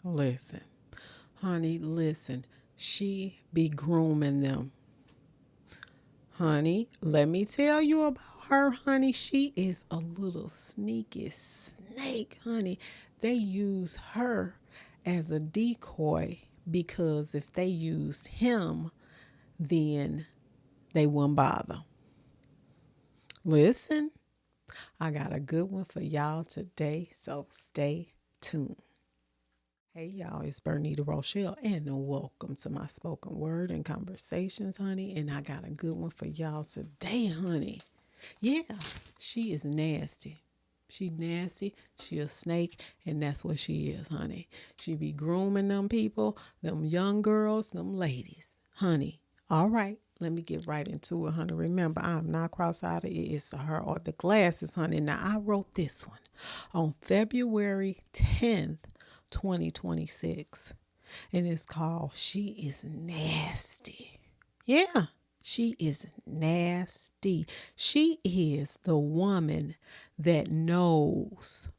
Listen, honey, listen. She be grooming them. Honey, let me tell you about her, honey. She is a little sneaky snake, honey. They use her as a decoy because if they used him, then they wouldn't bother. Listen, I got a good one for y'all today, so stay tuned. Hey y'all, it's Bernita Rochele, and welcome to my spoken word and conversations, honey. And I got a good one for y'all today, honey. Yeah, she is nasty. She nasty. She a snake, and that's what she is, honey. She be grooming them people, them young girls, them ladies, honey. All right, let me get right into it, honey. Remember, I'm not cross-eyed. It's her or the glasses, honey. Now, I wrote this one on February 10th, 2026, and it's called She is Nasty. Yeah, she is nasty. She is the woman that knows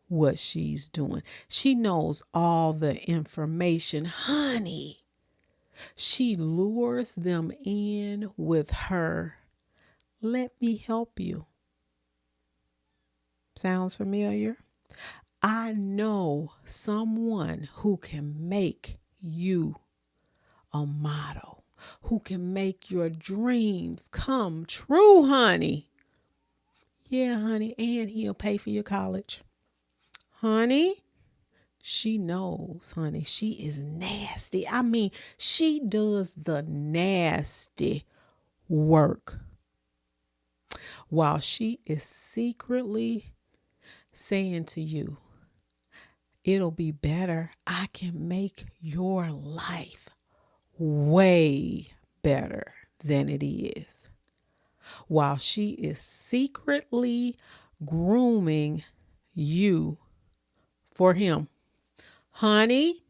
what she's doing. She knows all the information. Honey, she lures them in with her. Let me help you. Sounds familiar? I know someone who can make you a model, who can make your dreams come true, honey. Yeah, honey, and he'll pay for your college. Honey, she knows, honey. She is nasty. I mean, she does the nasty work while she is secretly saying to you, it'll be better. I can make your life way better than it is. While she is secretly grooming you for him. Honey,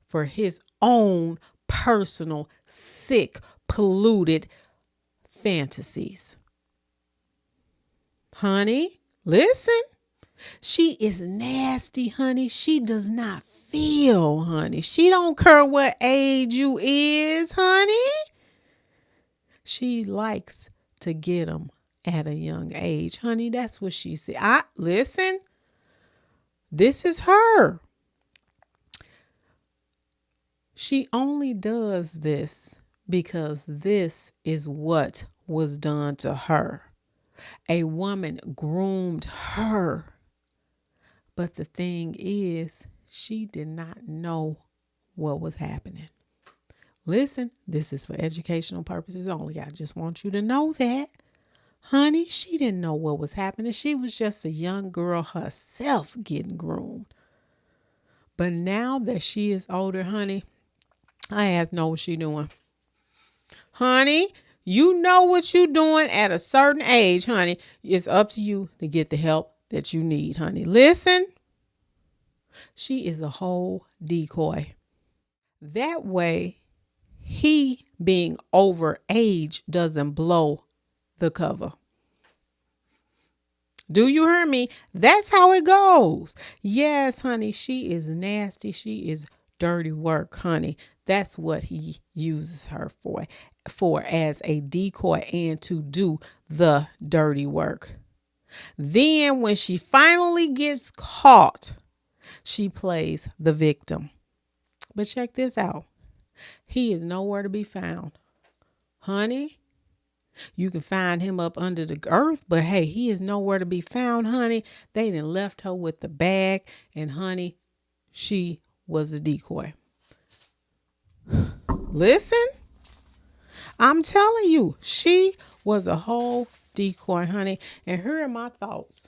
for his own personal, sick, polluted fantasies. Honey, listen. She is nasty, honey. She does not feel, honey. She don't care what age you is, honey. She likes to get them at a young age, honey. That's what she said. Listen. This is her. She only does this because this is what was done to her. A woman groomed her. But the thing is, she did not know what was happening. Listen, this is for educational purposes only. I just want you to know that. Honey, she didn't know what was happening. She was just a young girl herself getting groomed. But now that she is older, honey, I ask know what she doing. Honey, you know what you doing at a certain age, honey. It's up to you to get the help that you need, honey. Listen. She is a whole decoy. That way, he being over age doesn't blow the cover. Do you hear me? That's how it goes. Yes, honey, she is nasty. She is dirty work, honey. That's what he uses her for as a decoy and to do the dirty work. Then when she finally gets caught, she plays the victim. But check this out. He is nowhere to be found. Honey, you can find him up under the earth, but hey, he is nowhere to be found, honey. They done left her with the bag, and honey, she was a decoy. Listen, I'm telling you, she was a whole decoy, honey. And here are my thoughts.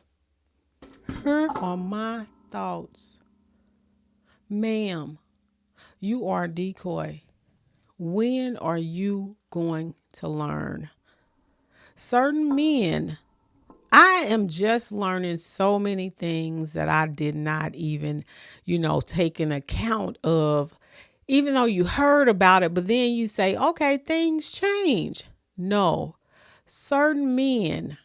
Here are my thoughts. Ma'am, you are a decoy. When are you going to learn? Certain men, I am just learning so many things that I did not even, take an account of, even though you heard about it, but then you say, okay, things change. No, certain men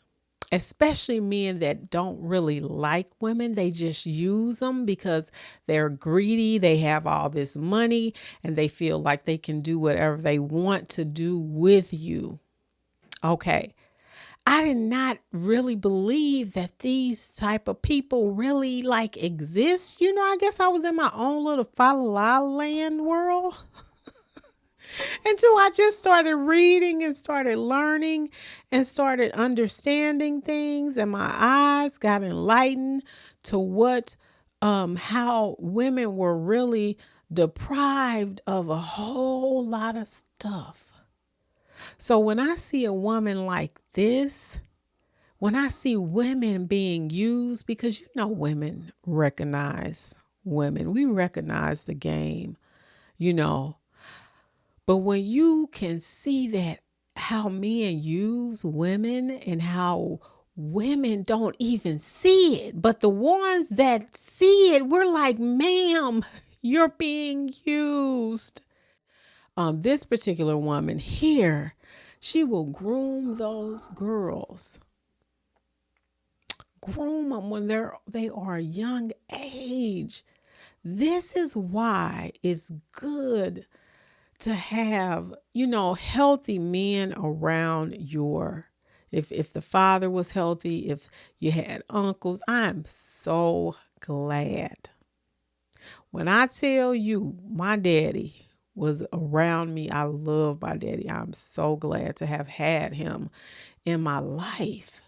especially men that don't really like women. They just use them because they're greedy. They have all this money and they feel like they can do whatever they want to do with you. Okay. I did not really believe that these type of people really like exist. I guess I was in my own little fa la land world until I just started reading and started learning and started understanding things, and my eyes got enlightened to what how women were really deprived of a whole lot of stuff. So when I see a woman like this, when I see women being used, because women recognize women, we recognize the game, you know, but when you can see that how men use women and how women don't even see it, but the ones that see it, we're like, ma'am, you're being used. This particular woman here, she will groom those girls, groom them when they are a young age. This is why it's good to have, healthy men around your, if the father was healthy, if you had uncles. I'm so glad. When I tell you my daddy was around me, I love my daddy. I'm so glad to have had him in my life.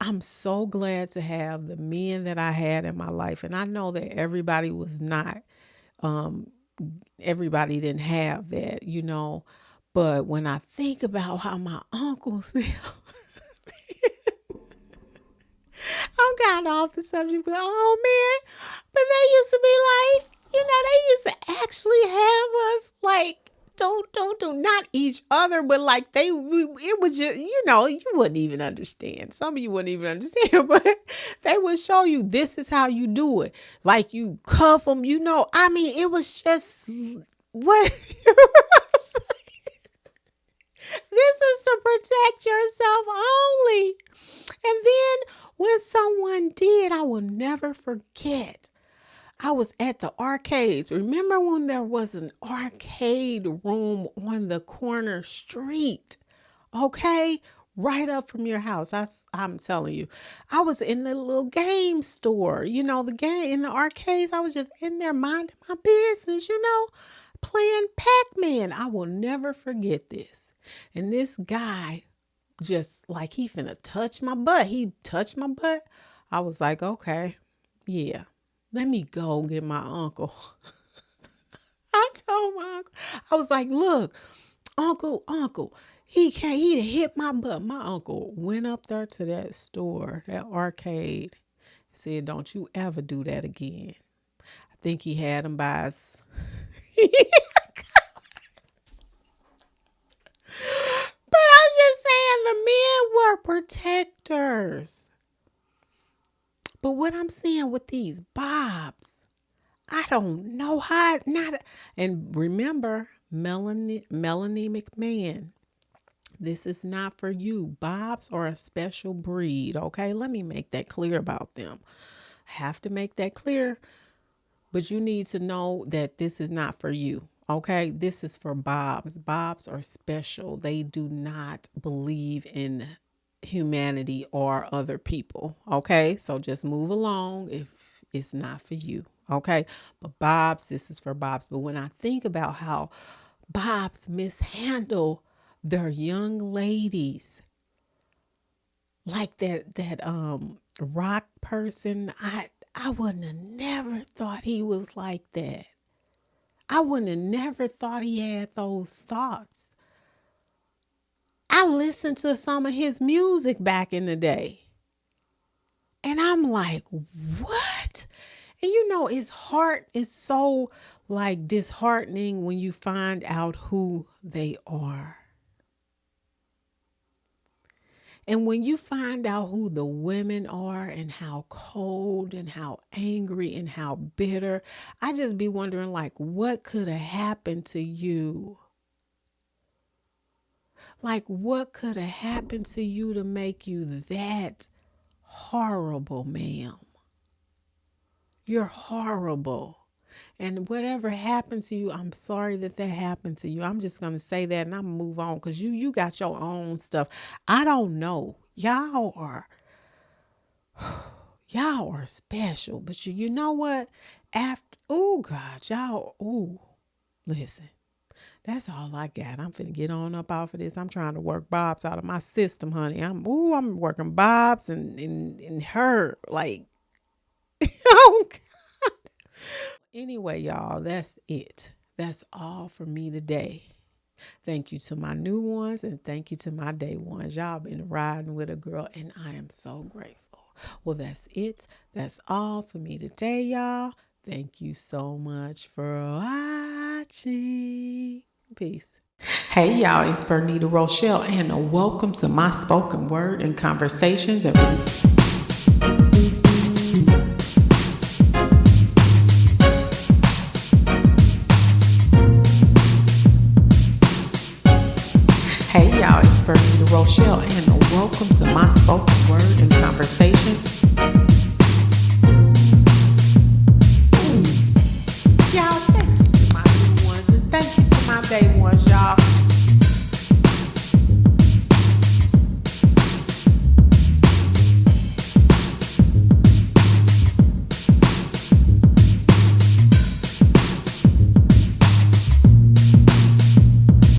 I'm so glad to have the men that I had in my life. And I know that everybody was not, everybody didn't have that, But when I think about how my uncles, I'm kind of off the subject, but oh man, but they used to be like, they used to actually have us like, don't do not each other, but like it was just, you wouldn't even understand. Some of you wouldn't even understand, but they would show you this is how you do it. Like you cuff them, I mean, it was just what this is to protect yourself only. And then when someone did, I will never forget. I was at the arcades. Remember when there was an arcade room on the corner street? Okay? Right up from your house. I'm telling you. I was in the little game store. The game in the arcades. I was just in there minding my business, playing Pac-Man. I will never forget this. And this guy, just like he finna touch my butt. He touched my butt. I was like, okay, yeah, let me go get my uncle. I told my uncle, I was like, look, uncle, he hit my butt. My uncle went up there to that store, that arcade, said, don't you ever do that again. I think he had him by his But I'm just saying the men were protectors. But what I'm saying with these bobs, I don't know how not. And remember, Melanie McMahon, this is not for you. Bobs are a special breed. Okay, let me make that clear about them. I have to make that clear. But you need to know that this is not for you. Okay, this is for Bobs. Bobs are special. They do not believe in humanity or other people. Okay, so just move along if it's not for you. Okay, but Bobs, this is for Bobs. But when I think about how Bobs mishandle their young ladies, like that rock person, I wouldn't have never thought he was like that. I wouldn't have never thought he had those thoughts. I listened to some of his music back in the day. And I'm like, what? And his heart is so like disheartening when you find out who they are. And when you find out who the women are and how cold and how angry and how bitter, I just be wondering like what could have happened to you? Like, what could have happened to you to make you that horrible, ma'am? You're horrible. And whatever happened to you, I'm sorry that happened to you. I'm just going to say that and I'm going to move on because you got your own stuff. I don't know. Y'all are special. But you know what? Oh, God, listen. That's all I got. I'm finna get on up off of this. I'm trying to work Bob's out of my system, honey. I'm working Bob's and her. Like, oh, God. Anyway, y'all, that's it. That's all for me today. Thank you to my new ones and thank you to my day ones. Y'all been riding with a girl and I am so grateful. Well, that's it. That's all for me today, y'all. Thank you so much for watching. Peace. Hey y'all, it's Bernita Rochele and welcome to my spoken word and conversations. Hey y'all, it's Bernita Rochele and welcome to my spoken word and conversations. Y'all